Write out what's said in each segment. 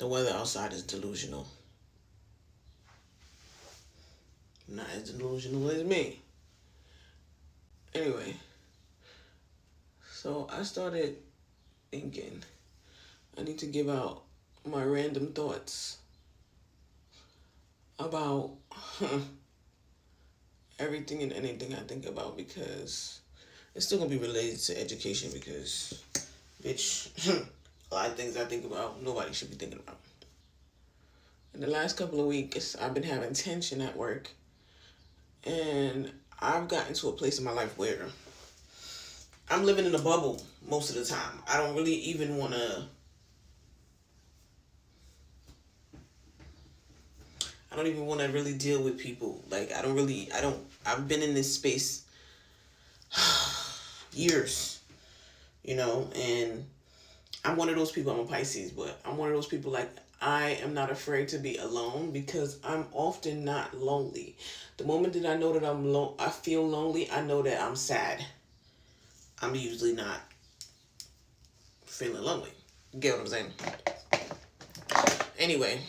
weather outside is delusional. Not as delusional as me. Anyway, so I started thinking I need to give out my random thoughts about everything and anything I think about, because it's still gonna be related to education, because bitch, a lot of things I think about nobody should be thinking about. In the last couple of weeks I've been having tension at work, and I've gotten to a place in my life where I'm living in a bubble most of the time. I don't really even want to. I don't even want to really deal with people. Like, I don't. I've been in this space years, and I'm one of those people. I'm a Pisces, but I'm one of those people, like, I am not afraid to be alone, because I'm often not lonely. The moment that I know that I feel lonely, I know that I'm sad. I'm usually not feeling lonely. You get what I'm saying? Anyway.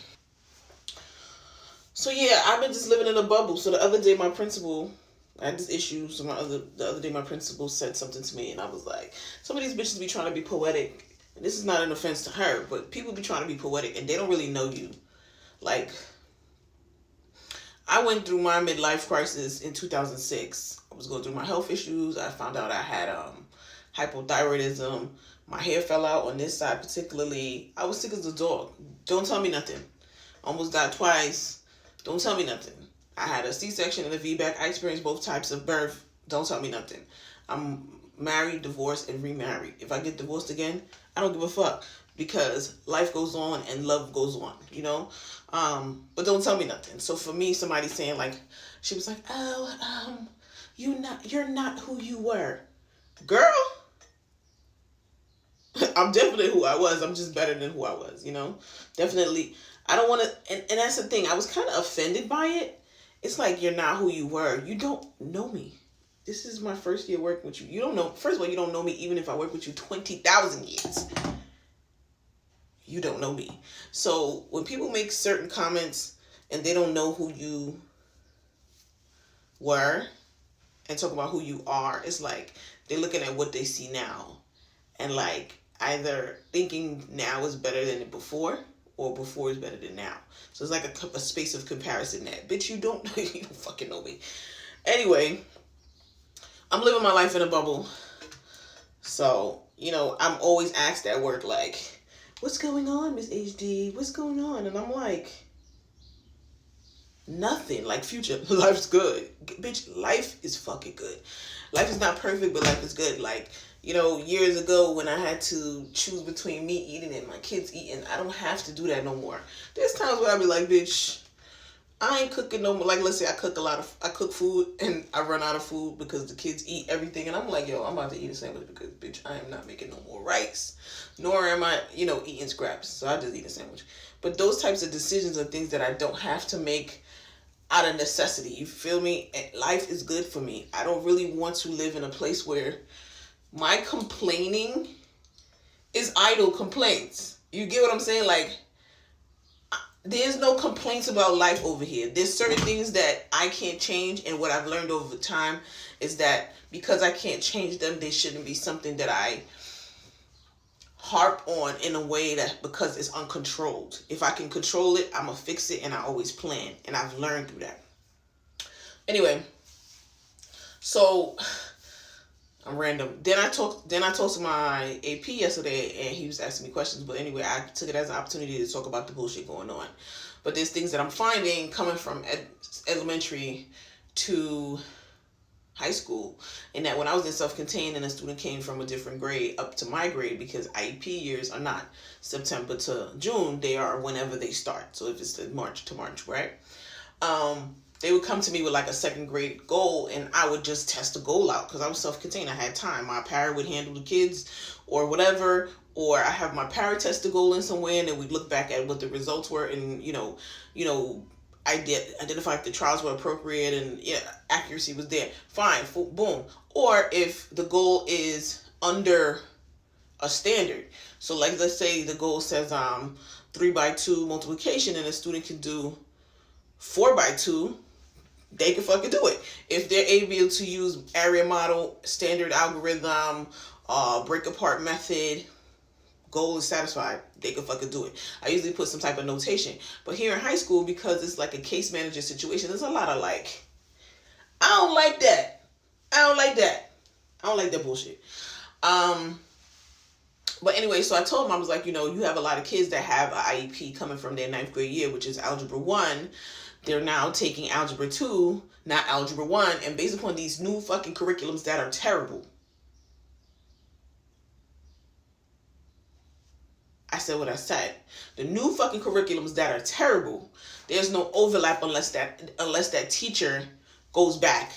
So yeah, I've been just living in a bubble. So the other day I had this issue. So the other day my principal said something to me, and I was like, some of these bitches be trying to be poetic. And this is not an offense to her, but people be trying to be poetic, and they don't really know you. Like, I went through my midlife crisis in 2006. I was going through my health issues. I found out I had hypothyroidism. My hair fell out on this side particularly. I was sick as a dog. Don't tell me nothing. Almost died twice. Don't tell me nothing. I had a C-section and a VBAC. I experienced both types of birth. Don't tell me nothing. I'm married, divorced, and remarried. If I get divorced again, I don't give a fuck, because life goes on and love goes on, but don't tell me nothing. So for me, somebody saying, like, she was like, oh, you're not who you were. Girl, I'm definitely who I was. I'm just better than who I was, definitely. I don't want to, and that's the thing. I was kind of offended by it. It's like, you're not who you were. You don't know me. This is my first year working with you. You don't know, first of all, you don't know me even if I work with you 20,000 years. You don't know me. So when people make certain comments and they don't know who you were and talk about who you are, it's like they're looking at what they see now, and like either thinking now is better than it before, or before is better than now. So it's like a space of comparison that, bitch, you don't fucking know me. Anyway, I'm living my life in a bubble. So, I'm always asked at work, like, what's going on, Miss HD? What's going on? And I'm like, nothing. Like, Future, life's good. Bitch, life is fucking good. Life is not perfect, but life is good. Like, years ago when I had to choose between me eating and my kids eating, I don't have to do that no more. There's times where I be like, bitch, I ain't cooking no more. Like, let's say I cook food and I run out of food because the kids eat everything. And I'm like, yo, I'm about to eat a sandwich because, bitch, I am not making no more rice. Nor am I, eating scraps. So I just eat a sandwich. But those types of decisions are things that I don't have to make out of necessity. You feel me? Life is good for me. I don't really want to live in a place where my complaining is idle complaints. You get what I'm saying? Like, there's no complaints about life over here. There's certain things that I can't change, and what I've learned over time is that because I can't change them, they shouldn't be something that I harp on in a way that, because it's uncontrolled. If I can control it, I'm gonna fix it, and I always plan, and I've learned through that. Anyway, so I'm random. Then I talked to my AP yesterday, and he was asking me questions. But anyway, I took it as an opportunity to talk about the bullshit going on. But there's things that I'm finding coming from elementary to high school, and that when I was in self-contained and a student came from a different grade up to my grade, because IEP years are not September to June, they are whenever they start. So if it's the March to March, right? They would come to me with like a second grade goal, and I would just test the goal out because I was self-contained. I had time. My para would handle the kids or whatever, or I have my para test the goal in somewhere, and then we'd look back at what the results were, and I did identify if the trials were appropriate and accuracy was there. Fine, boom. Or if the goal is under a standard. So like, let's say the goal says 3x2 multiplication, and a student can do 4x2, they can fucking do it. If they're able to use area model, standard algorithm, break apart method, goal is satisfied, they can fucking do it. I usually put some type of notation. But here in high school, because it's like a case manager situation, there's a lot of like, I don't like that. I don't like that. I don't like that bullshit. But anyway, so I told him, I was like, you know, you have a lot of kids that have an IEP coming from their 9th grade year, which is Algebra 1. They're now taking Algebra 2, not Algebra 1, and based upon these new fucking curriculums that are terrible. I said what I said. The new fucking curriculums that are terrible, there's no overlap unless that teacher goes back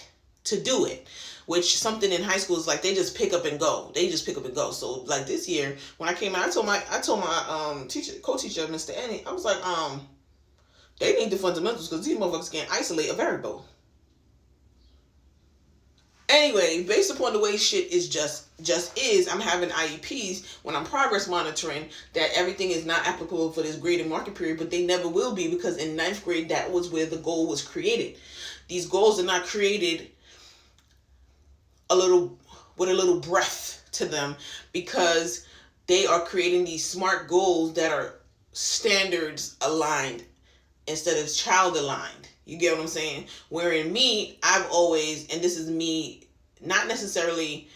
to do it. Which something in high school is like they just pick up and go. They just pick up and go. So like this year when I came out, I told my teacher, co-teacher, Mr. Annie, I was like, they need the fundamentals because these motherfuckers can't isolate a variable. Anyway, based upon the way shit is just is, I'm having IEPs when I'm progress monitoring that everything is not applicable for this grade and marking period, but they never will be, because in 9th grade, that was where the goal was created. These goals are not created with a little breath to them, because they are creating these SMART goals that are standards aligned instead of child aligned. You get what I'm saying? Wherein me, I've always, and this is me not necessarily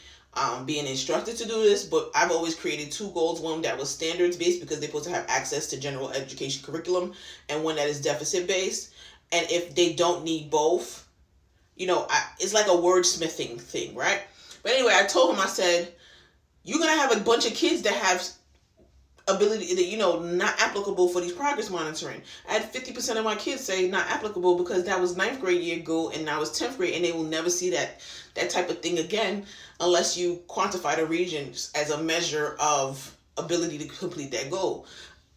being instructed to do this, but I've always created 2 goals. One that was standards based because they're supposed to have access to general education curriculum, and one that is deficit based. And if they don't need both, you know, it's like a wordsmithing thing, right? But anyway, I told him, I said, you're going to have a bunch of kids that have ability that, you know, not applicable for these progress monitoring. I had 50% of my kids say not applicable because that was 9th grade year goal and now it's 10th grade, and they will never see that type of thing again unless you quantify the regions as a measure of ability to complete that goal.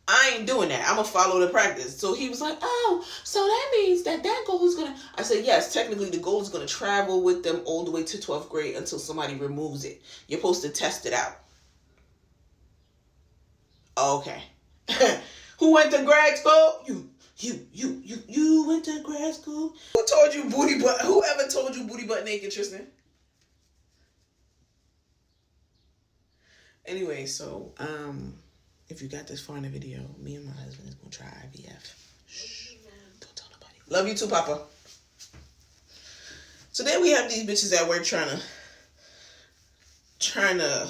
I ain't doing that. I'm going to follow the practice. So he was like, oh, so that means that goal is going to... I said, yes, technically the goal is going to travel with them all the way to 12th grade until somebody removes it. You're supposed to test it out. Okay. Who went to grad school? You went to grad school? Who told you booty butt? Whoever told you booty butt naked, Tristan? Anyway, so, if you got this far in the video, me and my husband is going to try IVF. Shh. Don't tell nobody. Love you too, Papa. So then we have these bitches at work trying to,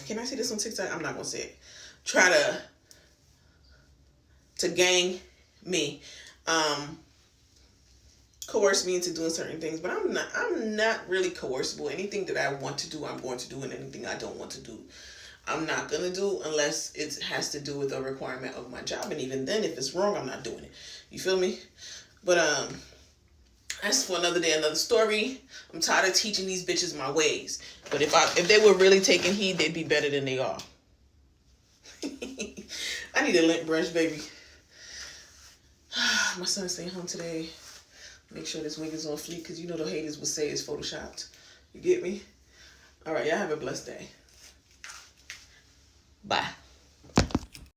can I say this on TikTok? I'm not going to say it. Try to gang me, coerce me into doing certain things, but I'm not really coercible. Anything that I want to do, I'm going to do, and anything I don't want to do, I'm not gonna do unless it has to do with a requirement of my job. And even then, if it's wrong, I'm not doing it. You feel me? But that's for another day, another story. I'm tired of teaching these bitches my ways. But if they were really taking heed, they'd be better than they are. I need a lint brush, baby. My son's staying home today. Make sure this wig is on fleek, because you know the haters would say it's photoshopped. You get me? All right, y'all have a blessed day. Bye.